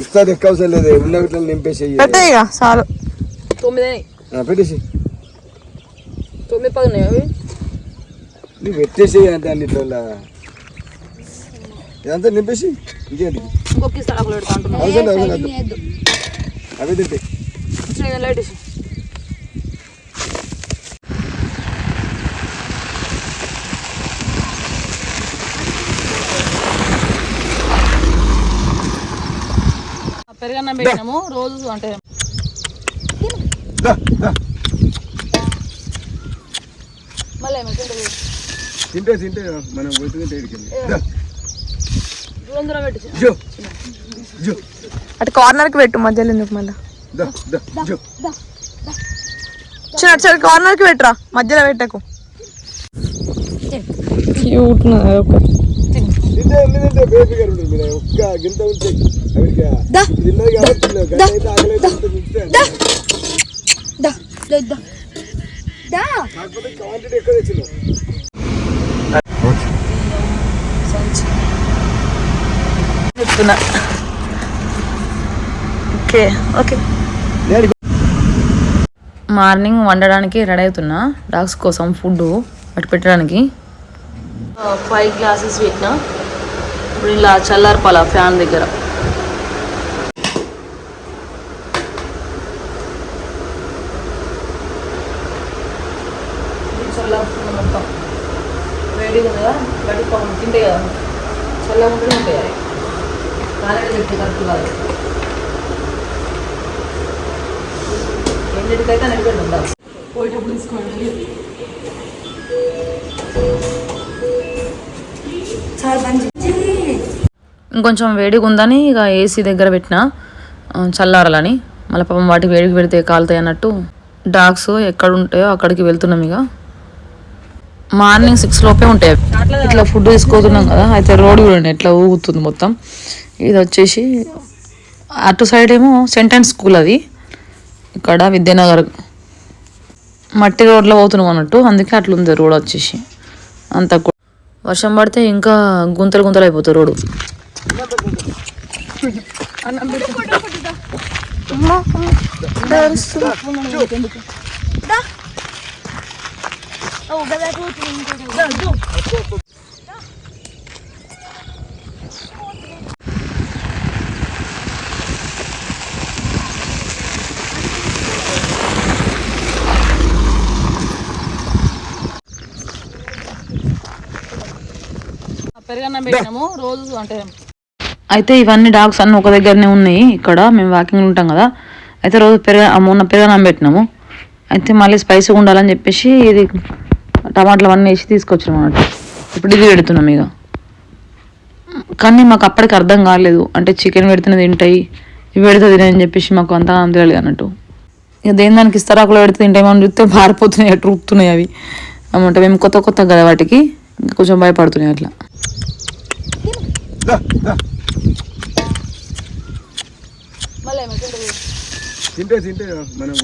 ఇస్తా ఎక్కువ అవసరం లేదు, ఉన్న వీటిలో నింపేసి చాలు. 9 పెట్టేసి 9 పదున్నాయి అవి నువ్వు పెట్టేసి అంటే అన్నిట్లో ఇదంతా నింపేసి ఇంకేంటి అవసరం అవి తింటే పెరుగన్నం పెట్టినాము రోజు అంటే మళ్ళీ తింటే తింటే మనం పోతుంటే అటు కార్నర్కి పెట్టు, మధ్యలో ఎందుకు మళ్ళీ కార్నర్కి పెట్టురా, మధ్యలో పెట్టకు. మార్నింగ్ వండడానికి రెడీ అవుతున్నా, డాగ్స్ కోసం ఫుడ్ అటు పెట్టడానికి. 5 గ్లాసెస్ పెట్టినా, ఇప్పుడు ఇలా చల్లార్పాల ఫ్యాన్ దగ్గర. చల్లారుతున్నా మొత్తం వేడిగా ఉంది కదా, గట్టి తింటాయి కదా, చల్లగా ఉంటూనే ఉంటాయి. అది కాలేజీ పెట్టి కరెక్ట్ కాదు, ఎన్నిటికైతే అన్నిటికంటే ఉండాలి. పోయేటప్పుడు తీసుకోండి. ఇంకొంచెం వేడిగా ఉందని ఇక ఏసీ దగ్గర పెట్టిన చల్లారాలని. మళ్ళీ పాపం వాటికి వేడికి పెడితే కాలుతాయి అన్నట్టు డాగ్స్ ఎక్కడ ఉంటాయో అక్కడికి వెళ్తున్నాం. ఇక మార్నింగ్ 6 లోపే ఉంటాయి. ఇట్లా ఫుడ్ తీసుకోతున్నాం కదా, అయితే రోడ్ చూడండి ఎట్లా ఊగుతుంది మొత్తం. ఇది వచ్చేసి అటు సైడ్ ఏమో సెంటెన్స్ స్కూల్, అది ఇక్కడ విద్యానగర్ మట్టి రోడ్లో పోతున్నాం అన్నట్టు, అందుకే అట్లుంది రోడ్ వచ్చేసి. అంత వర్షం పడితే ఇంకా గుంతలు గుంతలు అయిపోతుంది రోడ్డు. పెరుగన్నం పెట్టినాము రోజు అంటే. అయితే ఇవన్నీ డాగ్స్ అన్నీ ఒక దగ్గరనే ఉన్నాయి. ఇక్కడ మేము వాకింగ్ ఉంటాం కదా, అయితే రోజు మొన్న పెరుగన్నం పెట్టినాము. అయితే మళ్ళీ స్పైసీగా ఉండాలని చెప్పేసి ఇది టమాటాలు అవన్నీ వేసి తీసుకొచ్చినాం అన్నట్టు. ఇప్పుడు ఇది పెడుతున్నాం ఇక. కానీ మాకు అప్పటికి అర్థం కాలేదు, అంటే చికెన్ పెడితేనే తింటాయి, ఇవి పెడితే తినని చెప్పేసి మాకు అంతా తెలియదు అన్నట్టు. ఇక దేని దానికి ఇస్తారాకులో పెడితే తింటామని చూస్తే పారిపోతున్నాయి, అటు రూపుతున్నాయి అవి అన్నమాట. మేము కొత్త కొత్త కదా వాటికి ఇంకా కొంచెం భయపడుతున్నాయి అట్లా. తింటే తింటే మనం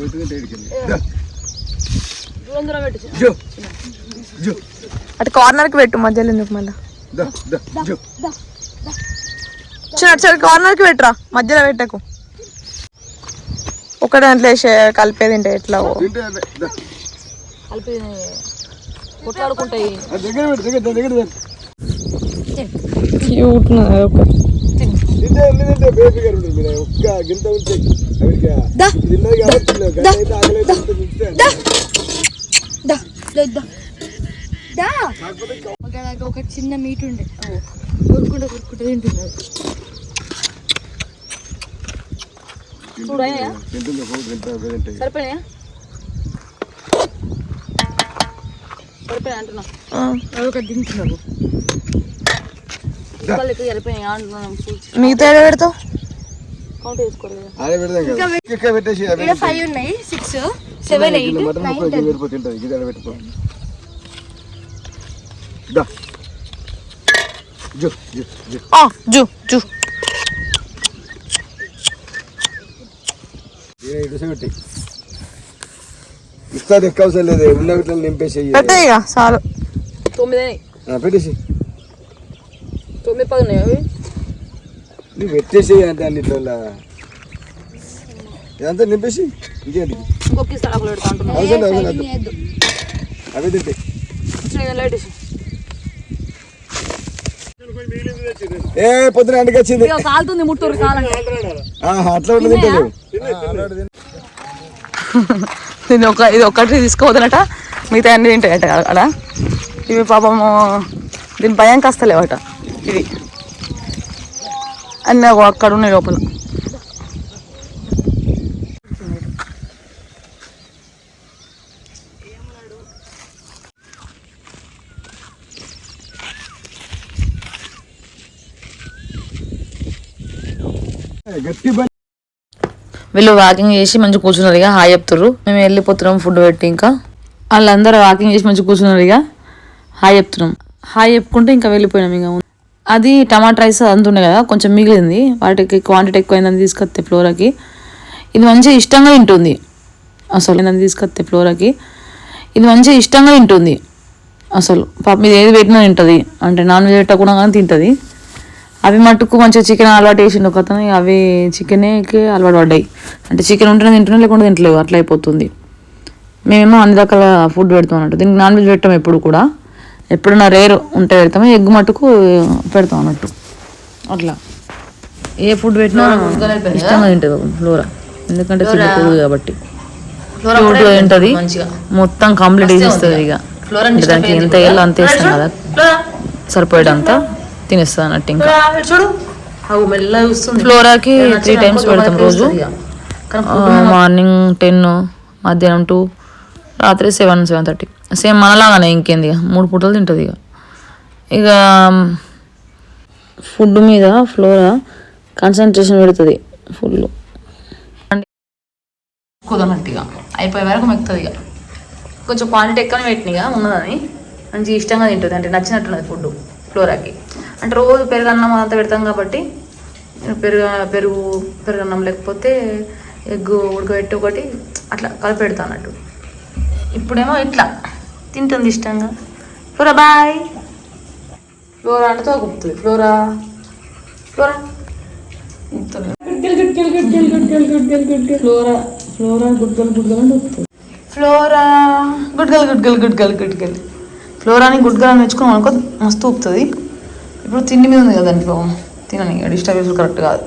అటు కార్నర్కి పెట్టు, మధ్యలో ఎందుకు మళ్ళీ కార్నర్కి పెట్టురా, మధ్యలో పెట్టకు. ఒక దాంట్లో కలిపేది తింటే ఎట్లా కలిపి కొట్లాడుకుంటాయి. ఒక చిన్న మీట్ ఉండే కొరుకుంటే కొరుకుంటే తింటున్నారు. సరిపోయా సరిపోయా అంటున్నా, అదొక తింటున్నారు. మిగతా పెడతావు కౌంట్ వేసుకోలేదు. 5 ఉన్నాయి, 6, 7, 8, 9, 10. పెట్టి ఇస్తా ఎక్క అవసరం లేదు ఉన్న వీటిలో నింపేసి పెట్టే ఇక చాలు 9 పెట్టేసి 9 10 ఉన్నాయి అవి నువ్వు పెట్టేసి అంటే అన్నిట్లో ఇదంతా నింపేసి ఇంకేంటి అవసరం అవి తింటే ఏ పొద్దున ఎండకి వచ్చింది కాలుతుంది ముట్టూరు అట్లా ఉంటుంది ఇది ఒక్కటి తీసుకోవద్దనట మిగతా అన్ని తింటాయట అక్కడ ఇవి పాపము దీని భయం కాస్తలేవట ఇవి అన్నీ అక్కడ ఉన్నాయి లోపల వీళ్ళు వాకింగ్ చేసి మంచిగా కూర్చున్నారు ఇక హాయ్ చెప్తారు మేము వెళ్ళిపోతున్నాం ఫుడ్ పెట్టి ఇంకా వాళ్ళందరూ వాకింగ్ చేసి మంచిగా కూర్చున్నారు ఇక హాయ్ చెప్తున్నాం హాయ్ చెప్పుకుంటే ఇంకా వెళ్ళిపోయినాం ఇక అది టమాటా రైస్ అంతుండే కదా కొంచెం మిగిలింది వాటికి క్వాంటిటీ ఎక్కువైందని తీసుకొస్తే ఫ్లోరాకి ఇది మంచిగా ఇష్టంగా తింటుంది అసలు నేను తీసుకొస్తే ఫ్లోరాకి ఇది మంచిగా ఇష్టంగా తింటుంది అసలు పాప మీద ఏది పెట్టినా తింటుంది అంటే నాన్ వెజ్ పెట్టకుండా కానీ తింటుంది అవి మట్టుకు మంచిగా చికెన్ అలవాటు వేసిండు ఒక అతను అవి చికెన్కి అలవాటు పడ్డాయి అంటే చికెన్ ఉంటేనే తింటున్నా లేకుండా తింటలేవు అట్లా అయిపోతుంది మేమేమో అన్ని రకాల ఫుడ్ పెడతాం అన్నట్టు దీనికి నాన్ వెజ్ పెట్టాం ఎప్పుడు కూడా ఎప్పుడన్నా రేర్ ఉంటే పెడతాము ఎగ్ మట్టుకు పెడతాం అన్నట్టు అట్లా ఏ ఫుడ్ పెట్టినా ఇష్టంగా తింటుంది ఫ్లోరా ఎందుకంటే చిన్న కూడు కాబట్టి ఫ్రూట్గా తింటుంది మొత్తం కంప్లీట్ చేస్తుంది ఇక దానికి ఎంత వేయాలో అంత వేస్తాం కదా సరిపోయేటంతా తినేస్తుంది అన్నట్టు ఇంకా ఫ్లోరాకి 3 times పెడతాం రోజు మార్నింగ్ 10 మధ్యాహ్నం 2 రాత్రి 7-7:30 సేమ్ మనలాగానే ఇంకేంది ఇక 3 పూటలు తింటుంది ఇక ఫుడ్ మీద ఫ్లోరా కాన్సన్ట్రేషన్ పెడుతుంది ఫుల్ కుదరనట్టు ఇక అయిపోయే వరకు మెక్కుతుంది ఇక కొంచెం క్వాంటిటీ ఎక్కువ పెట్టినగా ఉన్నదని మంచి ఇష్టంగా తింటుంది అంటే నచ్చినట్టున్నది ఫుడ్ ఫ్లోరాకి అంటే రోజు పెరుగన్నం అంతా పెడతాం కాబట్టి పెరుగన్నం లేకపోతే ఎగ్ ఉడకబెట్టి ఒకటి అట్లా కలిపి పెడతా అన్నట్టు ఇప్పుడేమో ఇట్లా తింటుంది ఇష్టంగా ఫ్లోరా బాయ్ ఫ్లోరా అంటే తోగుతుంది ఫ్లోరా ఫ్లోరా ఫ్లోరా ఫ్లోరా గుడ్గల్ గుడ్గల్ అని వస్తుంది ఫ్లోరా గుడ్గల్ ఫ్లోరాని గుడ్గల్ అని తెచ్చుకున్నాం అనుకో మస్తు ఊపుతుంది ఇప్పుడు తిండి మీద ఉంది కదా దాంట్లో తినని డిస్టర్బెన్స్ కరెక్ట్ కాదు